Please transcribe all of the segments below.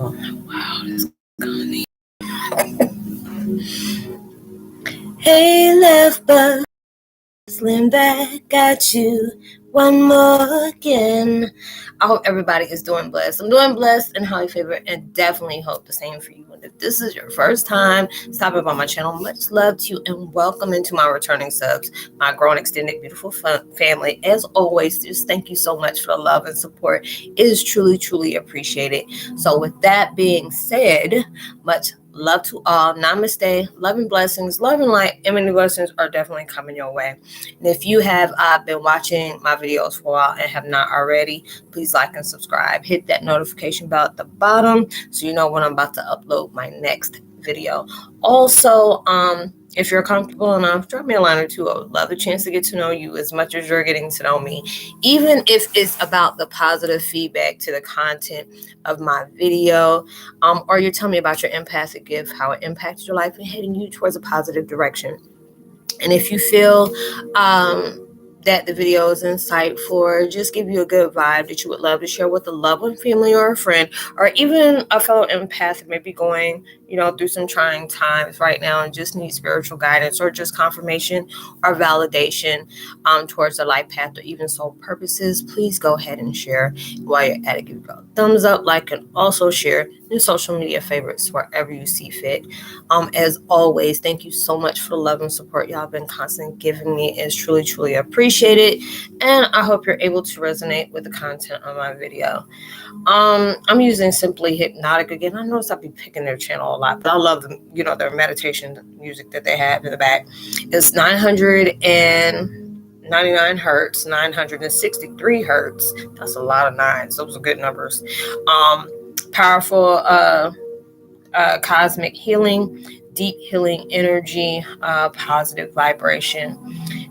Oh, wow, this gonna Hey, left bus, Roslynn back, got you one more again. I hope everybody is doing blessed. I'm doing blessed and highly favored, and definitely hope the same for you. And if this is your first time stopping by my channel, much love to you and welcome into my returning subs, my growing, extended, beautiful family. As always, just thank you so much for the love and support. It is truly, truly appreciated. So with that being said, much love to all. Namaste. Love and blessings. Love and light. And many blessings are definitely coming your way. And if you have been watching my videos for a while and have not already, please like and subscribe. Hit that notification bell at the bottom so you know when I'm about to upload my next video. Also, if you're comfortable enough, drop me a line or two. I would love a chance to get to know you as much as you're getting to know me, even if it's about the positive feedback to the content of my video, or you tell me about your empathic gift, how it impacted your life and heading you towards a positive direction. And if you feel that the video is insightful or just give you a good vibe that you would love to share with a loved one, family, or a friend, or even a fellow empath that may be going, through some trying times right now and just need spiritual guidance or just confirmation or validation towards the life path or even soul purposes, please go ahead and share. While you're at it, give a thumbs up, like, and also share your social media favorites wherever you see fit. As always, thank you so much for the love and support y'all been constantly giving me. It's truly, truly appreciated. And I hope you're able to resonate with the content on my video. I'm using Simply Hypnotic again. I notice I'll be picking their channel a lot, but I love them, their meditation music that they have in the back. It's 999 hertz, 963 hertz. That's a lot of nines. Those are good numbers. Powerful cosmic healing, deep healing energy, positive vibration.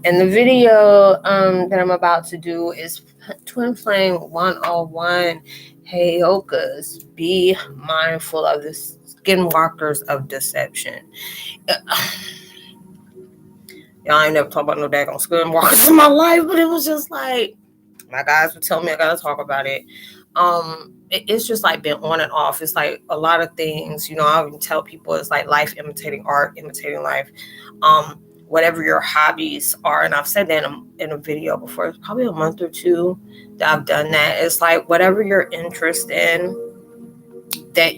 And the video that I'm about to do is Twin Flame 101. Heyokas, be mindful of the skinwalkers of deception. Y'all ain't never talked about no daggone skinwalkers in my life, but it was just like, my guys would tell me I gotta talk about it. It's just like been on and off. It's like a lot of things, I would tell people it's like life imitating art, imitating life. Whatever your hobbies are, and I've said that in a video before, it's probably a month or two that I've done that. It's like whatever you're interested in, that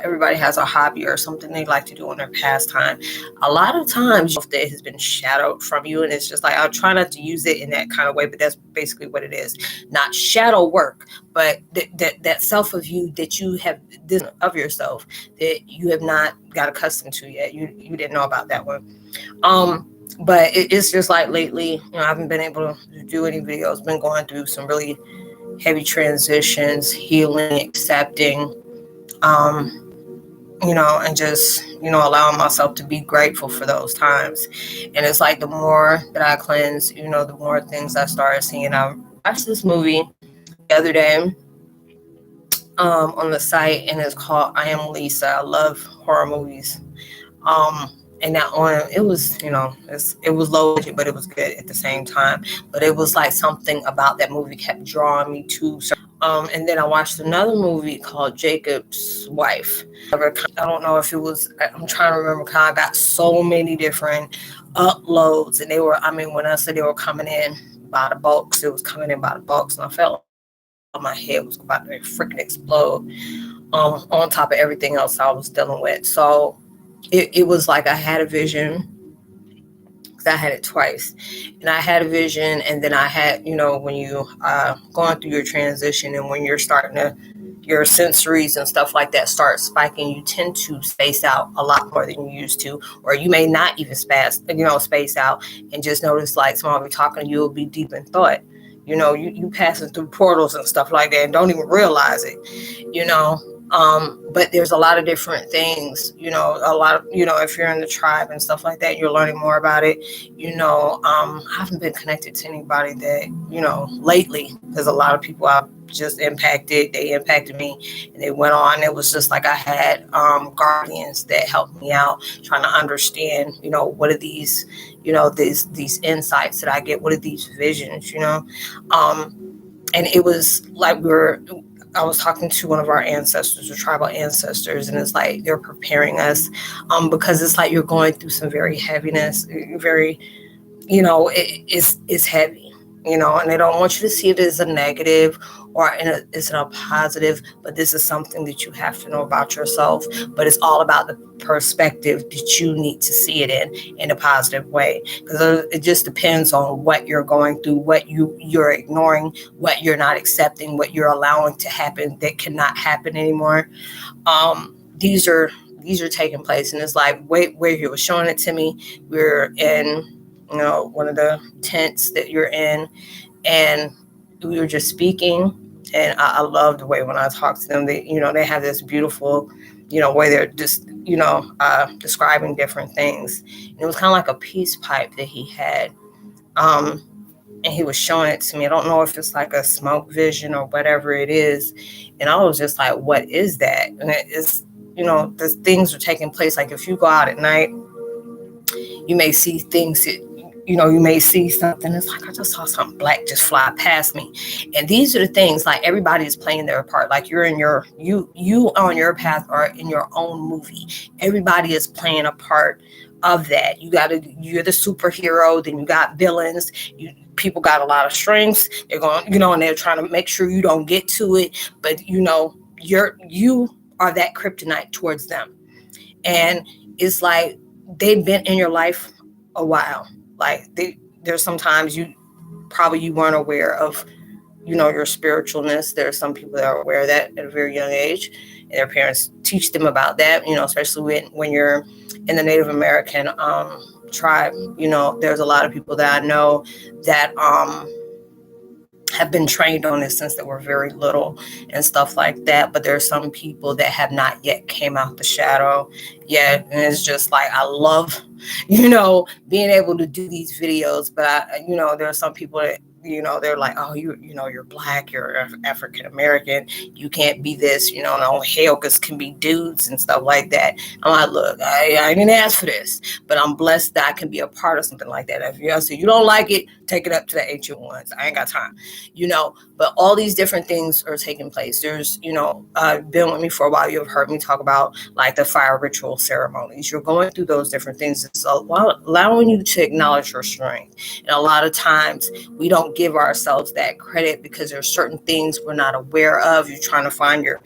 everybody has a hobby or something they like to do in their pastime. A lot of times that has been shadowed from you, and it's just like, I'll try not to use it in that kind of way, but that's basically what it is. Not shadow work, but that self of you that you have, this of yourself that you have not got accustomed to yet. You didn't know about that one. But it's just like lately, I haven't been able to do any videos. Been going through some really heavy transitions, healing, accepting, and just, allowing myself to be grateful for those times. And it's like the more that I cleanse, the more things I started seeing. I watched this movie the other day on the site, and it's called I Am Lisa. I love horror movies. And that one, it was, it was low budget, but it was good at the same time. But it was like something about that movie kept drawing me to. And then I watched another movie called Jacob's Wife. I don't know if it was, I'm trying to remember, because I got so many different uploads. And they were, when I said they were coming in by the bulks, it was coming in by the bulks. And I felt like my head was about to freaking explode on top of everything else I was dealing with. So it was like I had a vision, because I had it twice. And I had a vision, and then I had, when you going through your transition and when you're starting to, your sensories and stuff like that start spiking, you tend to space out a lot more than you used to, or you may not even space out and just notice like somebody talking to you will be deep in thought. You passing through portals and stuff like that and don't even realize it, but there's a lot of different things, a lot of, if you're in the tribe and stuff like that, you're learning more about it. I haven't been connected to anybody that, lately, because a lot of people I've just impacted, they impacted me and they went on. It was just like I had guardians that helped me out trying to understand, what are these, these insights that I get, what are these visions, and it was like I was talking to one of our ancestors, or tribal ancestors, and it's like they're preparing us, because it's like you're going through some very heaviness, very, it's heavy, and they don't want you to see it as a negative or it's a positive, but this is something that you have to know about yourself. But it's all about the perspective that you need to see it in a positive way, because it just depends on what you're going through, what you're ignoring, what you're not accepting, what you're allowing to happen that cannot happen anymore. These are taking place, and it's like, wait, where he was showing it to me, we're in one of the tents that you're in, and we were just speaking. And I love the way when I talk to them, they have this beautiful, way they're just, describing different things. And it was kind of like a peace pipe that he had. And he was showing it to me. I don't know if it's like a smoke vision or whatever it is. And I was just like, what is that? And it's, the things are taking place. Like if you go out at night, you may see things that, you may see something. It's like, I just saw something black just fly past me. And these are the things, like everybody is playing their part. Like you're in you on your path or in your own movie. Everybody is playing a part of that. You're the superhero, then you got villains. People got a lot of strengths. They're going, and they're trying to make sure you don't get to it. But you are that kryptonite towards them. And it's like they've been in your life a while. Like there's sometimes you weren't aware of, your spiritualness. There are some people that are aware of that at a very young age, and their parents teach them about that, especially when you're in the Native American tribe. There's a lot of people that I know that have been trained on this since they were very little and stuff like that. But there are some people that have not yet came out the shadow yet. And it's just like, I love, being able to do these videos. But there are some people that, they're like, oh, you're black, you're African American, you can't be this, no Heyokas can be dudes and stuff like that. I'm like, look, I didn't ask for this, but I'm blessed that I can be a part of something like that. If you don't like it, take it up to the ancient ones. I ain't got time, but all these different things are taking place. There's, been with me for a while. You've heard me talk about like the fire ritual ceremonies. You're going through those different things. It's allowing you to acknowledge your strength. And a lot of times we don't give ourselves that credit because there's certain things we're not aware of. You're trying to find your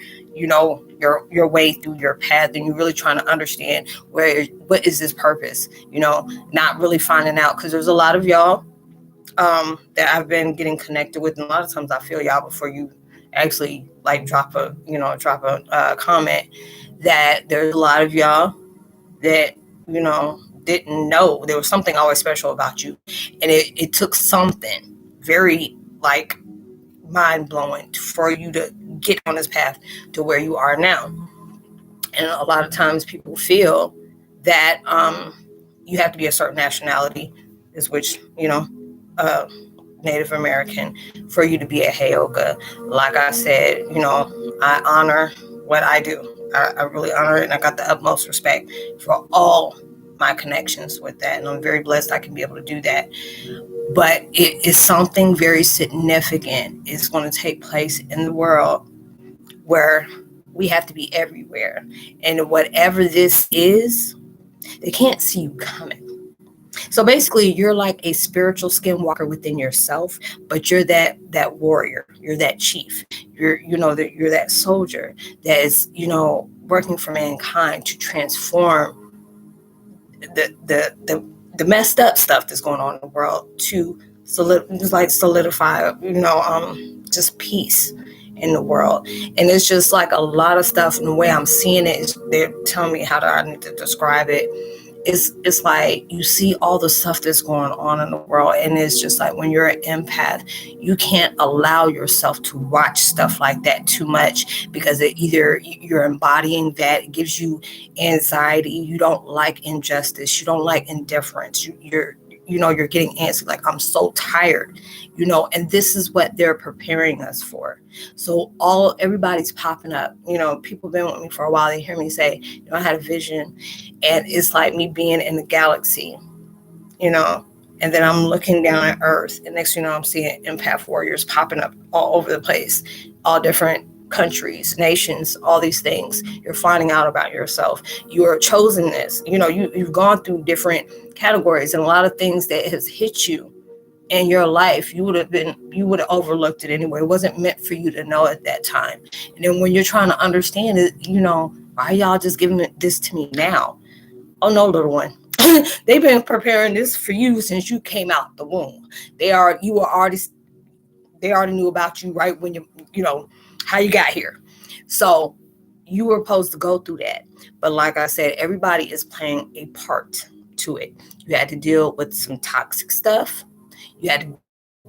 way through your path, and you're really trying to understand what is this purpose, not really finding out, because there's a lot of y'all that I've been getting connected with, and a lot of times I feel y'all before you actually like drop a comment, that there's a lot of y'all that didn't know there was something always special about you, and it took something very like mind-blowing for you to get on this path to where you are now. And a lot of times people feel that you have to be a certain nationality, is which Native American, for you to be a Heyoka. Like I said, I honor what I do. I really honor it, and I got the utmost respect for all my connections with that, and I'm very blessed I can be able to do that. But it is something very significant. It's going to take place in the world where we have to be everywhere, and whatever this is, they can't see you coming. So basically, you're like a spiritual skinwalker within yourself, but you're that warrior, you're that chief, you're that soldier that is working for mankind to transform the messed up stuff that's going on in the world to solidify just peace in the world. And it's just like a lot of stuff, and the way I'm seeing it is they're telling me how I need to describe it. It's like you see all the stuff that's going on in the world, and it's just like when you're an empath, you can't allow yourself to watch stuff like that too much, because either you're embodying that, it gives you anxiety, you don't like injustice, you don't like indifference, you're getting antsy, like I'm so tired, and this is what they're preparing us for. So everybody's popping up. People have been with me for a while. They hear me say, I had a vision, and it's like me being in the galaxy, and then I'm looking down at Earth, and next I'm seeing empath warriors popping up all over the place, all different countries, nations, all these things. You're finding out about yourself. Your chosenness. You've gone through different categories, and a lot of things that has hit you in your life, you would have overlooked it anyway. It wasn't meant for you to know at that time. And then when you're trying to understand it, why y'all just giving this to me now? Oh no, little one. They've been preparing this for you since you came out the womb. They already knew about you right when how you got here. So you were supposed to go through that. But like I said, everybody is playing a part to it. You had to deal with some toxic stuff. You had to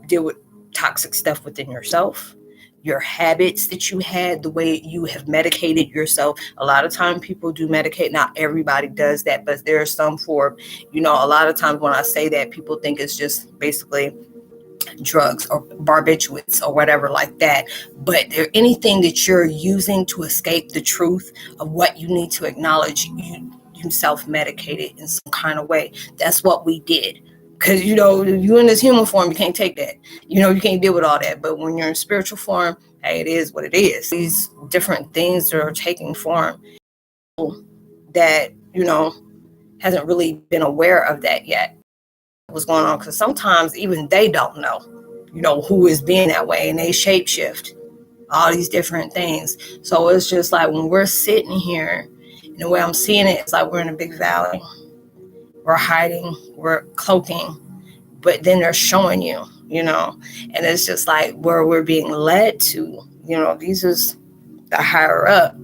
deal with toxic stuff within yourself, your habits that you had, the way you have medicated yourself. A lot of times people do medicate. Not everybody does that, but there's some form. A lot of times when I say that, people think it's just basically drugs or barbiturates or whatever like that. But there anything that you're using to escape the truth of what you need to acknowledge, you self-medicated in some kind of way. That's what we did. Because, you in this human form, you can't take that. You can't deal with all that. But when you're in spiritual form, hey, it is what it is. These different things that are taking form that, hasn't really been aware of that yet. What's going on? Because sometimes even they don't know, who is being that way. And they shapeshift all these different things. So it's just like when we're sitting here, and the way I'm seeing it, it's like we're in a big valley. We're hiding, we're cloaking, but then they're showing you, and it's just like where we're being led to, these is the higher up,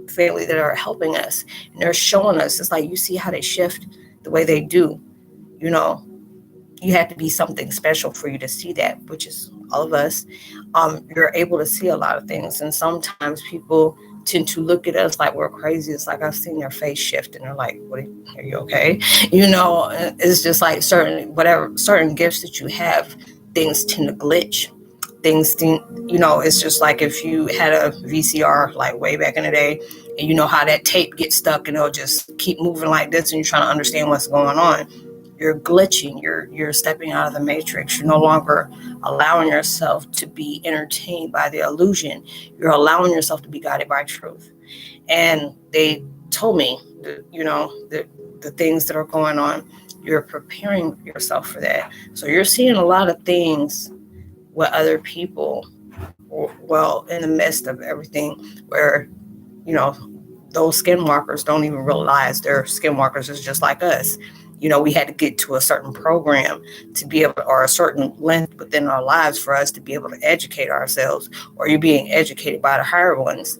family that are helping us, and they're showing us. It's like you see how they shift the way they do, you have to be something special for you to see that, which is all of us. You're able to see a lot of things, and sometimes people tend to look at us like we're crazy. It's like I've seen their face shift, and they're like, "What? Are you okay?" It's just like certain gifts that you have, things tend to glitch. It's just like if you had a VCR like way back in the day, and you know how that tape gets stuck, and it'll just keep moving like this, and you're trying to understand what's going on. You're glitching, you're stepping out of the matrix. You're no longer allowing yourself to be entertained by the illusion. You're allowing yourself to be guided by truth. And they told me, the things that are going on, you're preparing yourself for that. So you're seeing a lot of things with other people, well, in the midst of everything, where, those skinwalkers don't even realize they're skinwalkers is just like us. We had to get to a certain program to be able, or a certain length within our lives for us to be able to educate ourselves, or you're being educated by the higher ones.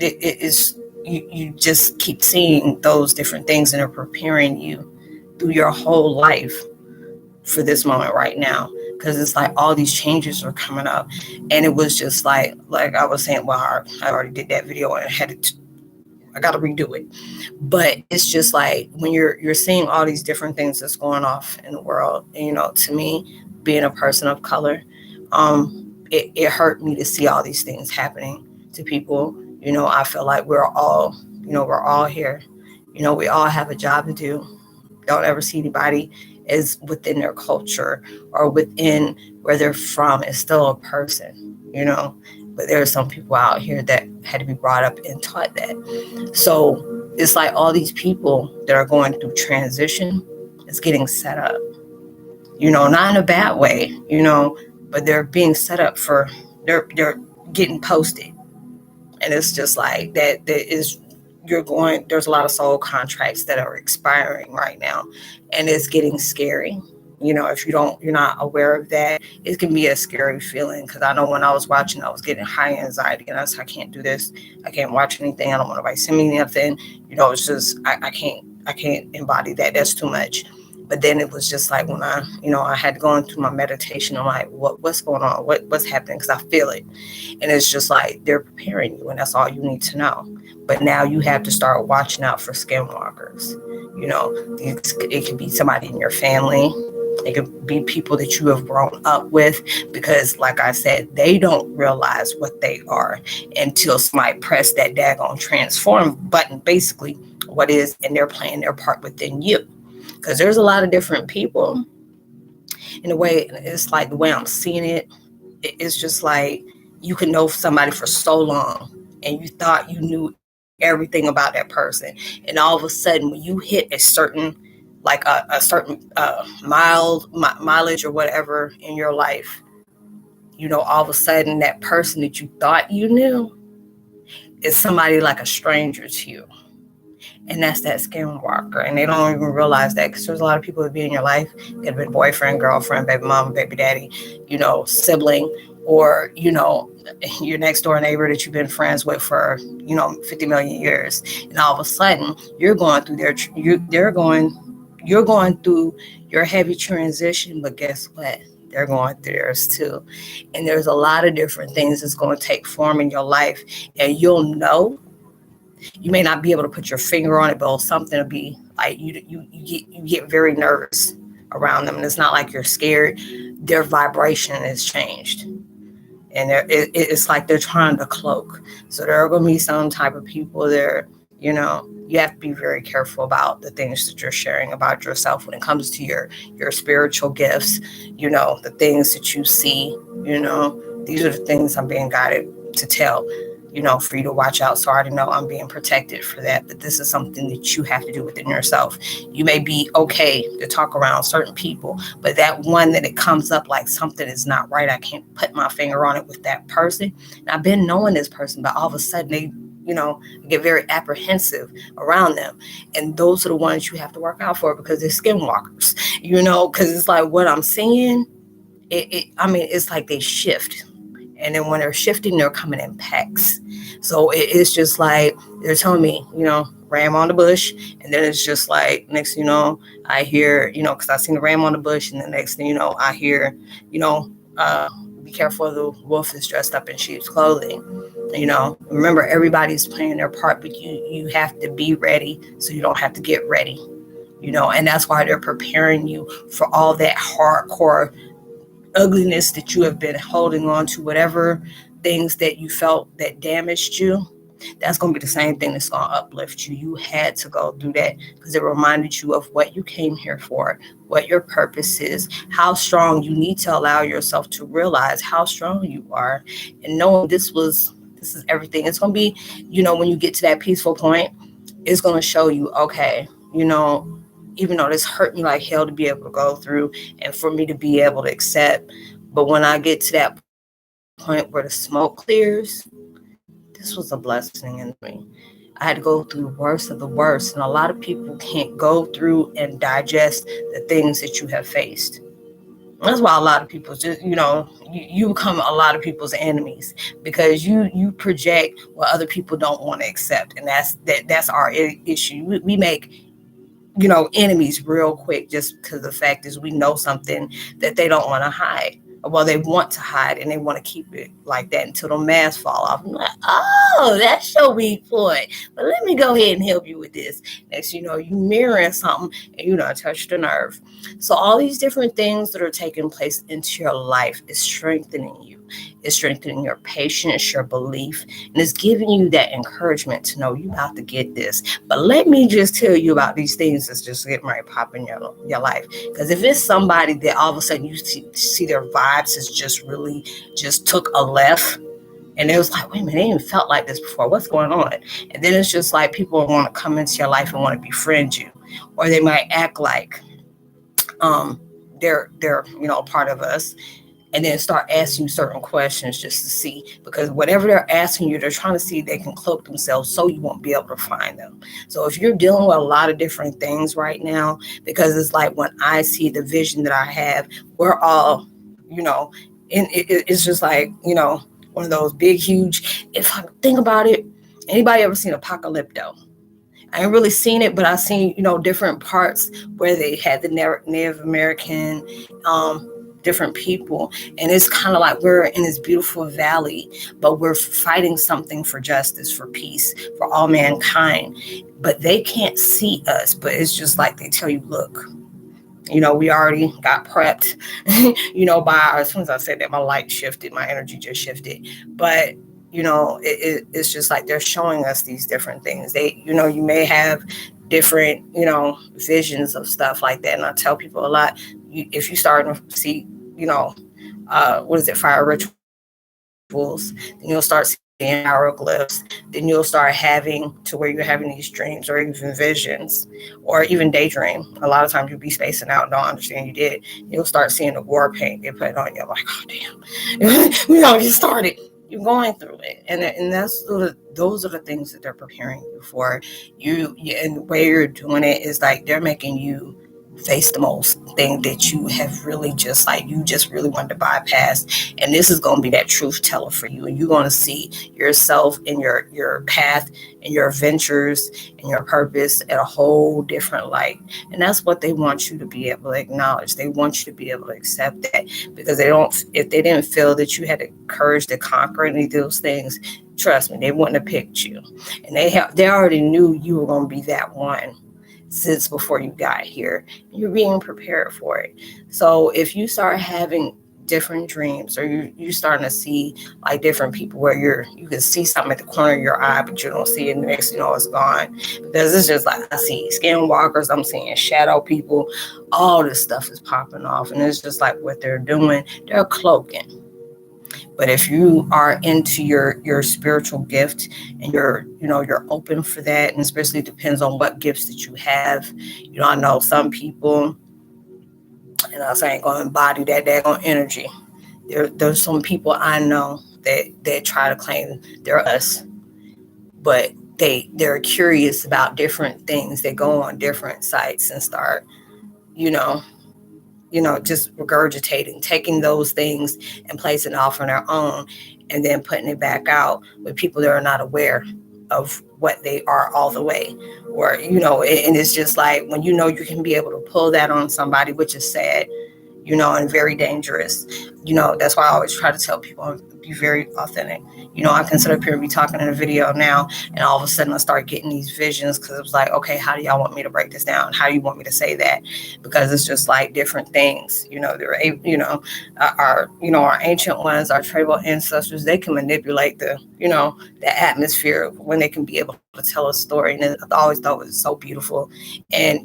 It is, you just keep seeing those different things, and they're preparing you through your whole life for this moment right now. Because it's like all these changes are coming up, and it was just like I was saying, well, I already did that video and I got to redo it. But it's just like when you're seeing all these different things that's going off in the world, and to me, being a person of color, it hurt me to see all these things happening to people. I feel like we're all here. We all have a job to do. Don't ever see anybody as within their culture or within where they're from is still a person, but there are some people out here that had to be brought up and taught that. So it's like all these people that are going through transition is getting set up, not in a bad way, but they're being set up for, they're getting posted. And it's just like that is, there's a lot of soul contracts that are expiring right now, and it's getting scary. If you're not aware of that, it can be a scary feeling. Because I know when I was watching, I was getting high anxiety, and I was, I can't do this. I can't watch anything. I don't want nobody send me nothing. It's just I can't embody that. That's too much. But then it was just like when I had to go into my meditation. I'm like, what's going on? What's happening? Because I feel it, and it's just like they're preparing you, and that's all you need to know. But now you have to start watching out for skinwalkers. It could be somebody in your family. It could be people that you have grown up with, because like I said, they don't realize what they are until somebody press that daggone transform button, basically what is, and they're playing their part within you. Because there's a lot of different people In a way, it's like the way I'm seeing it, it's just like you can know somebody for so long and you thought you knew everything about that person, and all of a sudden when you hit a certain, like a certain mileage or whatever in your life, all of a sudden that person that you thought you knew is somebody like a stranger to you. And that's that skinwalker. And they don't even realize that, because there's a lot of people that be in your life. It could have been boyfriend, girlfriend, baby mama, baby daddy, sibling, or, your next door neighbor that you've been friends with for, 50 million years. And all of a sudden you're going through you're going through your heavy transition, but guess what? They're going through theirs too. And there's a lot of different things that's going to take form in your life, and you'll know. You may not be able to put your finger on it, but something will be like you get very nervous around them. And it's not like you're scared. Their vibration has changed. And it's like they're trying to cloak. So there are going to be some type of people there, you have to be very careful about the things that you're sharing about yourself when it comes to your spiritual gifts, the things that you see, these are the things I'm being guided to tell, for you to watch out. So I already know I'm being protected for that, but this is something that you have to do within yourself. You may be okay to talk around certain people, but that one that it comes up like something is not right, I can't put my finger on it with that person. And I've been knowing this person, but all of a sudden they, get very apprehensive around them. And those are the ones you have to work out for, because they're skinwalkers, because it's like what I'm seeing, it's like they shift. And then when they're shifting, they're coming in packs. So it's just like they're telling me, ram on the bush. And then it's just like, next thing you know, I hear, because I seen the ram on the bush. And the next thing you know, I hear, be careful, the wolf is dressed up in sheep's clothing. Remember, everybody's playing their part, but you have to be ready so you don't have to get ready. And that's why they're preparing you for all that hardcore ugliness that you have been holding on to, whatever things that you felt that damaged you. That's going to be the same thing that's going to uplift you. You had to go through that because it reminded you of what you came here for, what your purpose is, how strong you need to allow yourself to realize how strong you are, and knowing this is everything. It's going to be, when you get to that peaceful point, it's going to show you, okay, even though this hurt me like hell to be able to go through and for me to be able to accept, but when I get to that point where the smoke clears, this was a blessing in me. I had to go through the worst of the worst, and a lot of people can't go through and digest the things that you have faced. That's why a lot of people just, you become a lot of people's enemies, because you project what other people don't want to accept, and that's our issue. We make enemies real quick, just because the fact is we know something that they don't want to hide. Well, they want to hide and they want to keep it like that until the masks fall off. I'm like, oh, that's your weak point. But let me go ahead and help you with this. Next, you mirroring something and touch the nerve. So all these different things that are taking place into your life is strengthening you. It's strengthening your patience, your belief, and it's giving you that encouragement to know you about to get this. But let me just tell you about these things that's just getting ready to pop in your life. Because if it's somebody that all of a sudden you see their vibes has just really just took a left, and it was like, wait a minute, they even felt like this before. What's going on? And then it's just like people want to come into your life and want to befriend you, or they might act like they're part of us, and then start asking you certain questions just to see, because whatever they're asking you, they're trying to see if they can cloak themselves so you won't be able to find them. So if you're dealing with a lot of different things right now, because it's like when I see the vision that I have, we're all, it's just like, one of those big, huge, if I think about it, anybody ever seen Apocalypto? I ain't really seen it, but I've seen, different parts where they had the Native American, different people, and it's kind of like we're in this beautiful valley, but we're fighting something for justice, for peace, for all mankind, but they can't see us. But it's just like they tell you, look, we already got prepped, as soon as I said that, my light shifted, my energy just shifted. But it's just like they're showing us these different things. They, you may have different, visions of stuff like that. And I tell people a lot, if you start to see, fire rituals, then you'll start seeing hieroglyphs. Then you'll start having to where you're having these dreams or even visions or even daydream. A lot of times you'll be spacing out and don't understand you did. You'll start seeing the war paint they put on you. I'm like, oh damn, we don't get started. You're going through it, and those are the things that they're preparing you for. And the way you're doing it is like they're making you face the most thing that you have really you just really wanted to bypass, and this is going to be that truth teller for you, and you're going to see yourself and your path and your adventures and your purpose at a whole different light. And that's what they want you to be able to acknowledge. They want you to be able to accept that, because if they didn't feel that you had the courage to conquer any of those things, trust me, they wouldn't have picked you. And they already knew you were going to be that one since before you got here. You're being prepared for it. So if you start having different dreams, or you starting to see like different people where you can see something at the corner of your eye, but you don't see it, and the next it's gone. Because it's just like, I see skinwalkers, I'm seeing shadow people, all this stuff is popping off, and it's just like what they're doing, they're cloaking. But if you are into your spiritual gift and you're open for that, and especially depends on what gifts that you have. I know some people, and I ain't going to embody that daggone energy. There's some people I know that try to claim they're us, but they're curious about different things. They go on different sites and start, just regurgitating, taking those things and placing it off on their own, and then putting it back out with people that are not aware of what they are all the way. Or, and it's just like when you can be able to pull that on somebody, which is sad, and very dangerous. That's why I always try to tell people, be very authentic. I can sit up here and be talking in a video now, and all of a sudden I start getting these visions, because it was like, okay, how do y'all want me to break this down? How do you want me to say that? Because it's just like different things. Our ancient ones, our tribal ancestors, they can manipulate the atmosphere when they can be able to tell a story. And I always thought it was so beautiful. And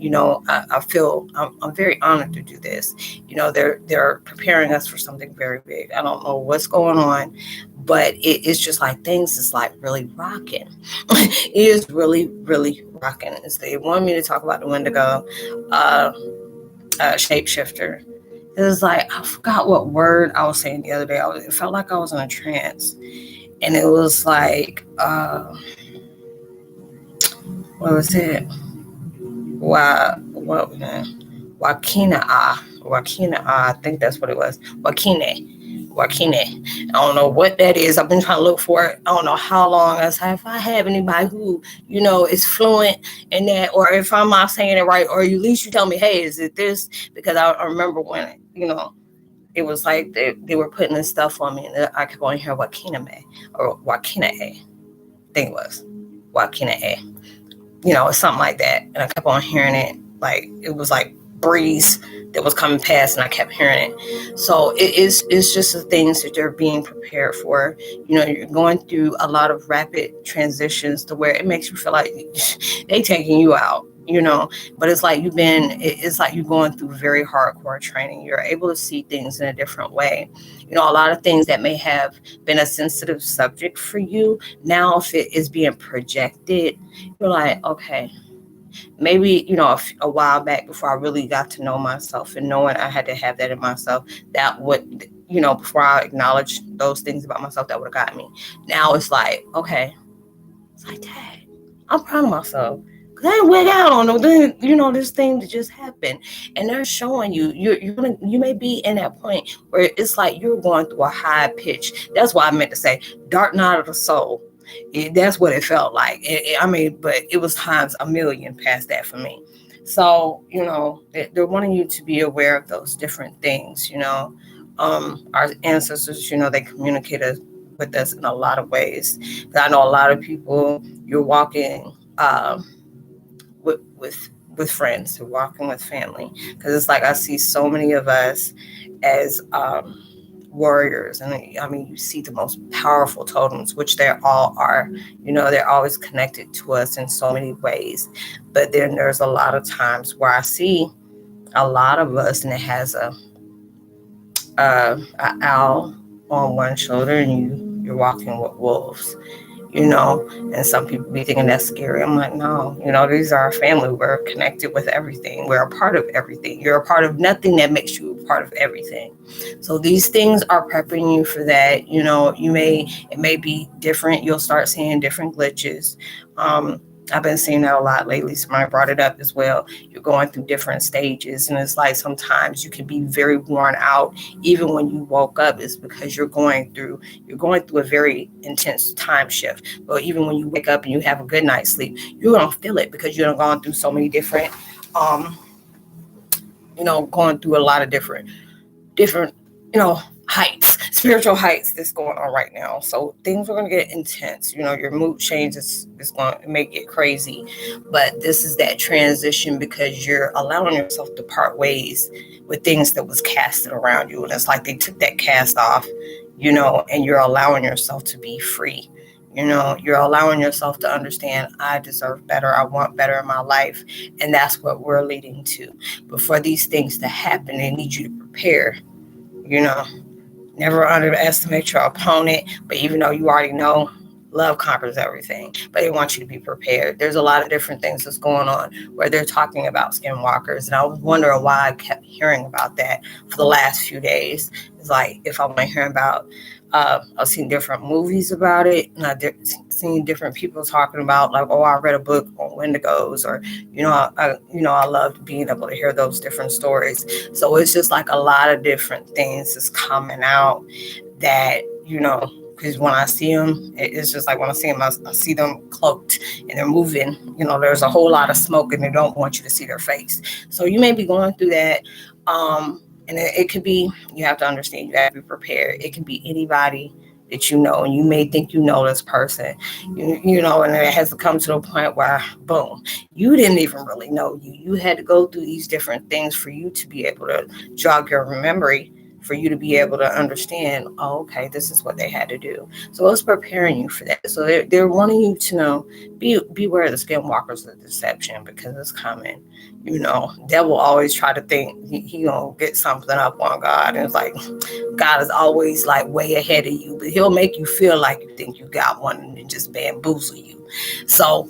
I feel I'm very honored to do this. They're preparing us for something very big. I don't know what's going on, but it's just like things is like really rocking. It is really, really rocking. They want me to talk about the Wendigo shapeshifter. It was like, I forgot what word I was saying the other day. It felt like I was in a trance, and it was like, what was it? Wakina, I think that's what it was. Wakine. I don't know what that is. I've been trying to look for it. I don't know how long. I was like, if I have anybody who, is fluent in that, or if I'm not saying it right, or at least you tell me, hey, is it this? Because I remember when, it was like they were putting this stuff on me, and I kept on hearing Wakina or Wakina A. I think it was Wakina A. Something like that. And I kept on hearing it. Like, it was like breeze that was coming past, and I kept hearing it. So it's just the things that they're being prepared for. You're going through a lot of rapid transitions to where it makes you feel like they taking you out, but it's like you're going through very hardcore training. You're able to see things in a different way. A lot of things that may have been a sensitive subject for you, now if it is being projected, you're like, okay, maybe, a while back, before I really got to know myself and knowing I had to have that in myself, that would, before I acknowledged those things about myself, that would have got me. Now it's like, okay, it's like, dang, I'm proud of myself. Cause I didn't wig out on this thing that just happened, and they're showing you you may be in that point where it's like you're going through a high pitch. That's why I meant to say dark night of the soul. That's what it felt like. But it was times a million past that for me. So they're wanting you to be aware of those different things. Our ancestors, they communicated with us in a lot of ways. I know a lot of people, you're walking with friends, you're walking with family, because it's like I see so many of us as warriors, and you see the most powerful totems, which they all are. They're always connected to us in so many ways. But then there's a lot of times where I see a lot of us, and it has a owl on one shoulder, and you're walking with wolves, and some people be thinking that's scary. I'm like, no, these are our family. We're connected with everything. We're a part of everything. You're a part of nothing that makes you a part of everything. So these things are prepping you for that. It may be different. You'll start seeing different glitches. I've been seeing that a lot lately. Somebody brought it up as well. You're going through different stages, and it's like sometimes you can be very worn out. Even when you woke up, it's because you're going through a very intense time shift. But even when you wake up and you have a good night's sleep, you're gonna feel it because you've gone through so many different, going through a lot of different heights, spiritual heights that's going on right now. So things are going to get intense. Your mood changes is going to make it crazy. But this is that transition because you're allowing yourself to part ways with things that was casted around you. And it's like they took that cast off, and you're allowing yourself to be free. You're allowing yourself to understand, I deserve better. I want better in my life. And that's what we're leading to. But for these things to happen, they need you to prepare. Never underestimate your opponent. But even though you already know, love conquers everything. But they want you to be prepared. There's a lot of different things that's going on where they're talking about skinwalkers. And I was wondering why I kept hearing about that for the last few days. It's like if I'm hearing about, I've seen different movies about it, and I've seen different people talking about, like, oh, I read a book on Wendigos, or I loved being able to hear those different stories. So it's just like a lot of different things is coming out that because when I see them, it's just like when I see them, I see them cloaked and they're moving. There's a whole lot of smoke and they don't want you to see their face. So you may be going through that. And it could be, you have to understand, you have to be prepared. It can be anybody that and you may think this person, and it has to come to the point where, boom, you didn't even really know you. You had to go through these different things for you to be able to jog your memory, for you to be able to understand, oh, okay, this is what they had to do. So it's preparing you for that. So they're wanting you to know, beware of the skinwalkers of deception, because it's coming. Devil always try to think he gonna get something up on God, and it's like God is always like way ahead of you, but he'll make you feel like you think you got one and then just bamboozle you. So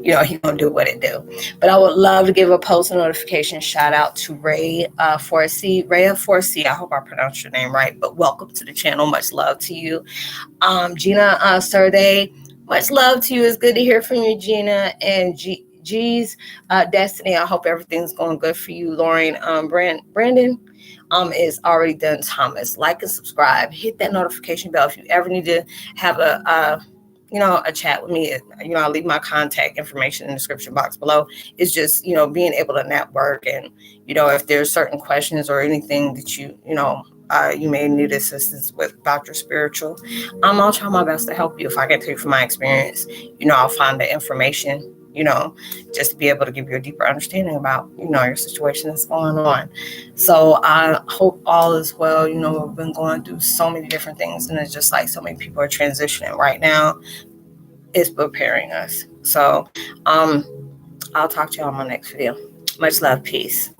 he's gonna do what it do. But I would love to give a post notification shout out to Ray 4C. Ray of 4C. I hope I pronounced your name right, but welcome to the channel. Much love to you. Gina Surday, much love to you. It's good to hear from you, Gina. And G's Destiny, I hope everything's going good for you. Lauren, Brandon is already done. Thomas, like and subscribe. Hit that notification bell if you ever need to have a chat with me. I'll leave my contact information in the description box below. It's just, being able to network, and, if there's certain questions or anything that you may need assistance with about your spiritual, I'll try my best to help you. If I can tell you from my experience, I'll find the information, just to be able to give you a deeper understanding about, your situation that's going on. So I hope all is well. We've been going through so many different things, and it's just like so many people are transitioning right now. It's preparing us. So I'll talk to you on my next video. Much love. Peace.